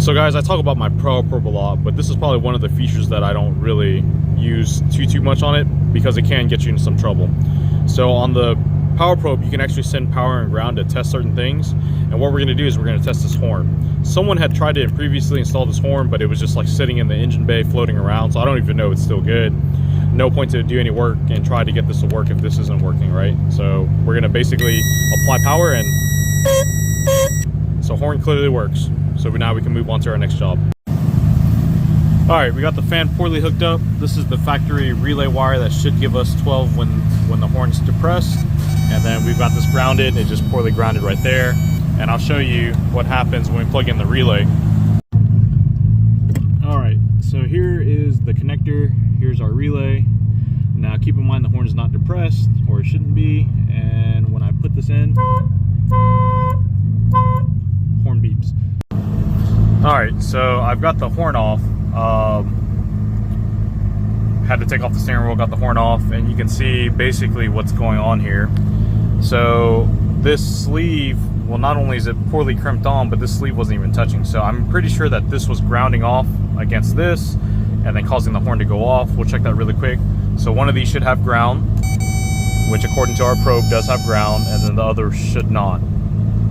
So guys, I talk about my power probe a lot, but this is probably one of the features that I don't really use too much on it because it can get you into some trouble. So on the power probe, you can actually send power and ground to test certain things. And what we're going to do is we're going to test this horn. Someone had tried to previously install this horn, but it was just like sitting in the engine bay floating around. So I don't even know it's still good. No point to do any work and try to get this to work if this isn't working, right? So we're going to basically apply power, and so horn clearly works. So now we can move on to our next job. All right, we got the fan poorly hooked up. This is the factory relay wire that should give us 12 when the horn's depressed. And then we've got this grounded, it just poorly grounded right there. And I'll show you what happens when we plug in the relay. All right, so here is the connector. Here's our relay. Now keep in mind the horn is not depressed, or it shouldn't be. And when I put this in, horn beeps. All right, so I've got the horn off. Had to take off the steering wheel, got the horn off, and you can see basically what's going on here. So this sleeve, well, not only is it poorly crimped on, but this sleeve wasn't even touching. So I'm pretty sure that this was grounding off against this and then causing the horn to go off. We'll check that really quick. So one of these should have ground, which according to our probe does have ground, and then the other should not.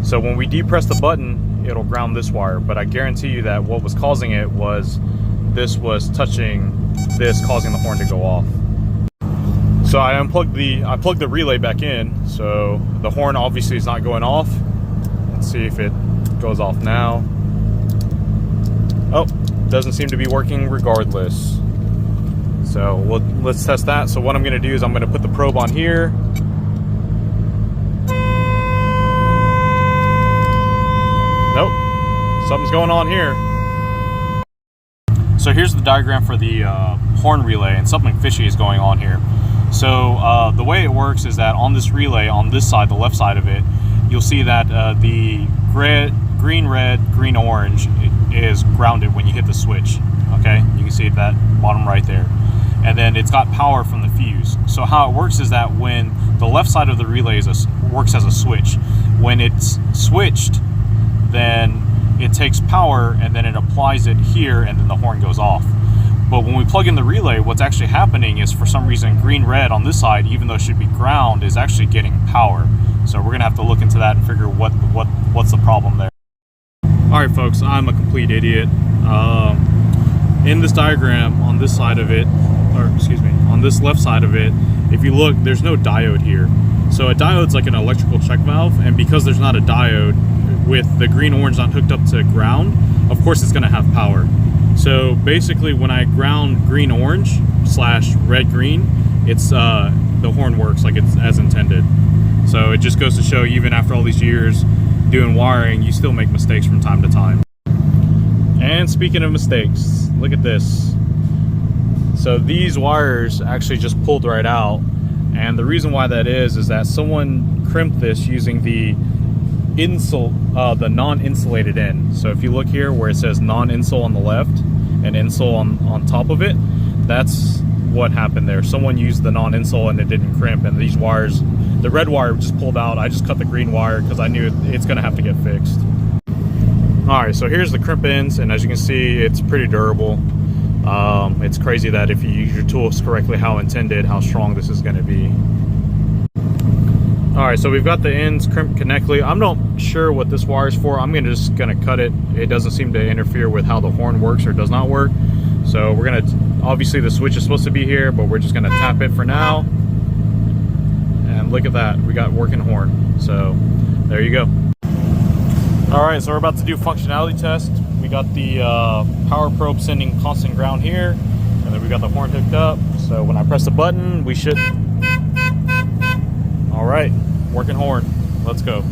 So when we depress the button, it'll ground this wire, but I guarantee you that what was causing it was this was touching this, causing the horn to go off. So I plugged the relay back in, so the horn obviously is not going off. Let's see if it goes off now. Oh, doesn't seem to be working regardless. So let's test that. So what I'm gonna do is I'm gonna put the probe on here. Nope, something's going on here. So here's the diagram for the horn relay, and something fishy is going on here. So the way it works is that on this relay, on this side, the left side of it, you'll see that the green, red, green, orange is grounded when you hit the switch. Okay, you can see that bottom right there. And then it's got power from the fuse. So how it works is that when the left side of the relay works as a switch, when it's switched, then it takes power and then it applies it here, and then the horn goes off. But when we plug in the relay, what's actually happening is for some reason green red on this side, even though it should be ground, is actually getting power. So we're gonna have to look into that and figure what's the problem there. All right folks, I'm a complete idiot. In this diagram on this side of it, or excuse me, on this left side of it, if you look, there's no diode here. So a diode's like an electrical check valve, and because there's not a diode, with the green orange not hooked up to ground, of course it's going to have power. So basically when I ground green orange / red green, it's the horn works like it's as intended. So it just goes to show, even after all these years doing wiring, you still make mistakes from time to time. And speaking of mistakes, look at this. So these wires actually just pulled right out, and the reason why that is that someone crimped this using the non-insulated end. So if you look here where it says non-insole on the left and insole on top of it, that's what happened there. Someone used the non-insole and it didn't crimp, and these wires, the red wire just pulled out. I just cut the green wire because I knew it's going to have to get fixed. All right, so here's the crimp ends, and as you can see, it's pretty durable. It's crazy that if you use your tools correctly, how intended, how strong this is going to be. All right, so we've got the ends crimped correctly. I'm not sure what this wire is for. I'm just gonna cut it. It doesn't seem to interfere with how the horn works or does not work. So we're gonna, obviously the switch is supposed to be here, but we're just gonna tap it for now. And look at that, we got working horn. So there you go. All right, so we're about to do functionality test. We got the power probe sending constant ground here, and then we got the horn hooked up. So when I press the button, we should, all right, working horn. Let's go.